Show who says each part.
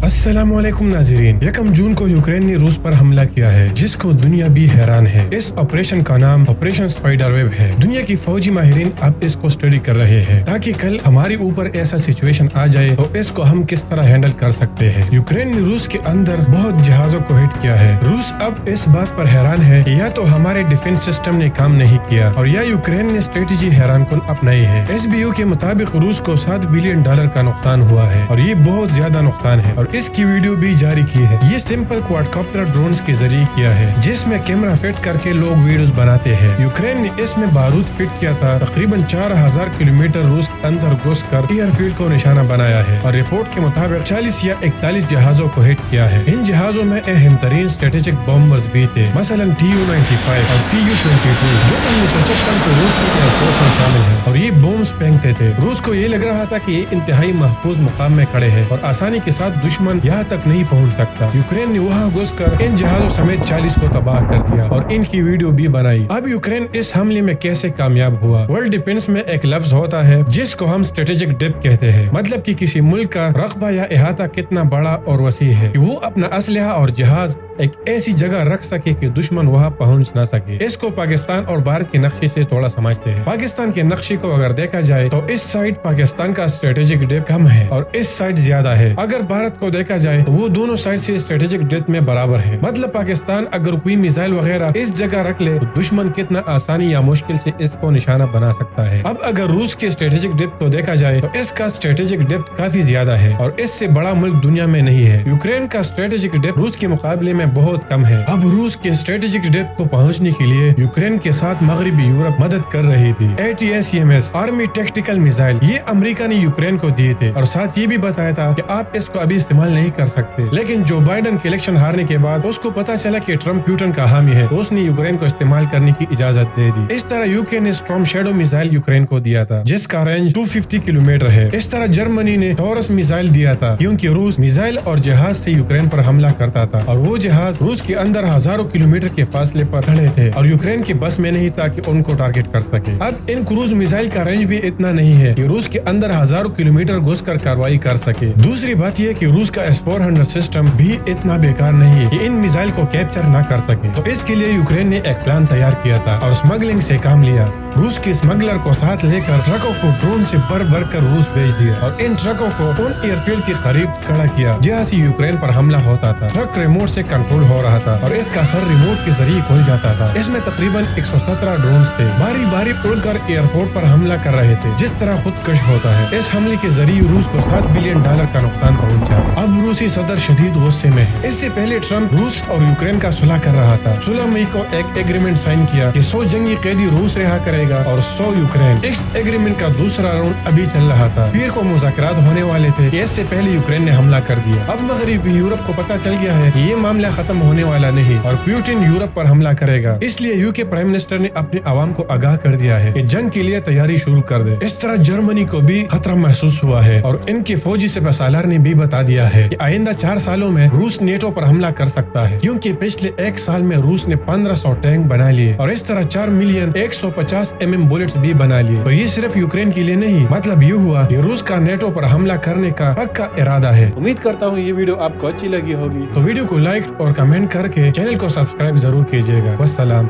Speaker 1: अस्सलाम वालेकुम नाज़रीन। 1 जून को यूक्रेन ने रूस पर हमला किया है, जिसको दुनिया भी हैरान है। इस ऑपरेशन का नाम ऑपरेशन स्पाइडर वेब है। दुनिया की फौजी माहिरीन अब इसको स्टडी कर रहे हैं ताकि कल हमारे ऊपर ऐसा सिचुएशन आ जाए तो इसको हम किस तरह हैंडल कर सकते हैं। यूक्रेन ने रूस के अंदर बहुत जहाजों को हिट किया है। रूस अब इस बात पर हैरान है कि या तो हमारे डिफेंस सिस्टम ने काम नहीं किया और या यूक्रेन ने स्ट्रेटेजी हैरानकुन अपनाई है। SBU के मुताबिक रूस को $7 बिलियन का नुकसान हुआ है और ये बहुत ज्यादा नुकसान है और इसकी वीडियो भी जारी की है। ये सिंपल क्वाडकॉप्टर ड्रोन्स के जरिए किया है, जिसमें कैमरा फिट करके लोग वीडियोस बनाते हैं। यूक्रेन ने इसमें बारूद फिट किया था। तकरीबन 4000 किलोमीटर रूस के अंदर घुसकर एयरफील्ड को निशाना बनाया है और रिपोर्ट के मुताबिक 40 या 41 जहाजों को हिट किया है। इन जहाजों में अहम तरीन स्ट्रेटेजिक बॉम्बर्स भी थे, मसलन Tu-95 और Tu-22, जो 1956 को रूस की एयरफोर्स में शामिल है और ये बॉम्ब्स फेंकते थे। रूस को ये लग रहा था कि ये इंतहाई महफूज मुकाम में खड़े हैं और आसानी के साथ दुश्मन यहाँ तक नहीं पहुँच सकता। यूक्रेन ने वहाँ घुसकर इन जहाजों समेत 40 को तबाह कर दिया और इनकी वीडियो भी बनाई। अब यूक्रेन इस हमले में कैसे कामयाब हुआ? वर्ल्ड डिफेंस में एक लफ्ज होता है जिसको हम स्ट्रेटेजिक डेप्थ कहते हैं, मतलब कि किसी मुल्क का रकबा या इहाता कितना बड़ा और वसी है कि वो अपना असलहा और जहाज एक ऐसी जगह रख सके कि दुश्मन वहाँ पहुँच न सके। इसको पाकिस्तान और भारत के नक्शे से थोड़ा समझते हैं। पाकिस्तान के नक्शे को अगर देखा जाए तो इस साइड पाकिस्तान का स्ट्रेटेजिक डेप्थ कम है और इस साइड ज्यादा है। अगर भारत को देखा जाए तो वो दोनों साइड से स्ट्रेटेजिक डेप्थ में बराबर है। मतलब पाकिस्तान अगर कोई मिसाइल वगैरह इस जगह रख ले तो दुश्मन कितना आसानी या मुश्किल से इसको निशाना बना सकता है। अब अगर रूस के स्ट्रेटेजिक डेप्थ को देखा जाए तो इसका स्ट्रेटेजिक डेप्थ काफी ज्यादा है और इससे बड़ा मुल्क दुनिया में नहीं है। यूक्रेन का स्ट्रेटेजिक डेप्थ रूस के मुकाबले में बहुत कम है। अब रूस के स्ट्रेटेजिक डेप्थ को पहुंचने के लिए यूक्रेन के साथ मगरबी यूरोप मदद कर रही थी। ATACMS आर्मी टैक्टिकल मिसाइल ये अमेरिका ने यूक्रेन को दिए थे और साथ ये भी बताया था कि आप इसको अभी इस्तेमाल नहीं कर सकते। लेकिन जो बाइडन के इलेक्शन हारने के बाद उसको पता चला कि ट्रम्प प्यूटन का हामी है, तो उसने यूक्रेन को इस्तेमाल करने की इजाजत दे दी। इस तरह यूके ने स्टॉर्म शैडो मिसाइल यूक्रेन को दिया था, जिसका रेंज 250 किलोमीटर है। इस तरह जर्मनी ने टॉरस मिसाइल दिया था, क्योंकि रूस मिसाइल और जहाज से यूक्रेन पर हमला करता था और वो जहाज रूस के अंदर हजारों किलोमीटर के फासले पर खड़े थे और यूक्रेन के बस में नहीं था कि उनको टारगेट कर सके। अब इन क्रूज मिसाइल का रेंज भी इतना नहीं है कि रूस के अंदर हजारों किलोमीटर घुसकर कार्रवाई कर सके। दूसरी बात यह कि रूस का S-400 सिस्टम भी इतना बेकार नहीं है कि इन मिसाइल को कैप्चर न कर सके। तो इसके लिए यूक्रेन ने एक प्लान तैयार किया था और स्मगलिंग से काम लिया। रूस के स्मगलर को साथ लेकर ट्रकों को ड्रोन से भर कर रूस भेज दिया और इन ट्रकों को उन एयरफील्ड के करीब खड़ा किया जहाँ से यूक्रेन पर हमला होता था। ट्रक रिमोट से कंट्रोल हो रहा था और इसका सर रिमोट के जरिए खुल जाता था। इसमें तकरीबन 117 ड्रोन थे, बारी बारी उड़कर एयरपोर्ट पर हमला कर रहे थे, जिस तरह खुदकश होता है। इस हमले के जरिए रूस को $7 बिलियन का नुकसान पहुँचा। अब रूसी सदर शदीद गुस्से में है। इससे पहले ट्रम्प रूस और यूक्रेन का सुलह कर रहा था। 16 मई को एक एग्रीमेंट साइन किया कि 100 जंगी कैदी रूस रिहा करेगा और 100 यूक्रेन। इस एग्रीमेंट का दूसरा राउंड अभी चल रहा था। फिर को मुज़ाकरात होने वाले थे कि इससे पहले यूक्रेन ने हमला कर दिया। अब मगरबी यूरोप को पता चल गया है कि ये मामला खत्म होने वाला नहीं और पुतिन यूरोप पर हमला करेगा। इसलिए यूके प्राइम मिनिस्टर ने अपने आवाम को आगाह कर दिया है कि जंग के लिए तैयारी शुरू कर दे। इस तरह जर्मनी को भी खतरा महसूस हुआ है और इनके फौजी सिपहसालार ने भी बता दिया है कि आइंदा 4 सालों में रूस नेटो पर हमला कर सकता है, क्योंकि पिछले 1 साल में रूस ने 1500 टैंक बना लिए और इस तरह 4 मिलियन 150 mm बुलेट्स भी बना लिए। तो ये सिर्फ यूक्रेन के लिए नहीं, मतलब ये हुआ कि रूस का नेटो पर हमला करने का पक्का इरादा है। उम्मीद करता हूँ ये वीडियो आपको अच्छी लगी होगी, तो वीडियो को लाइक और कमेंट करके चैनल को सब्सक्राइब जरूर कीजिएगा। वस्सलाम।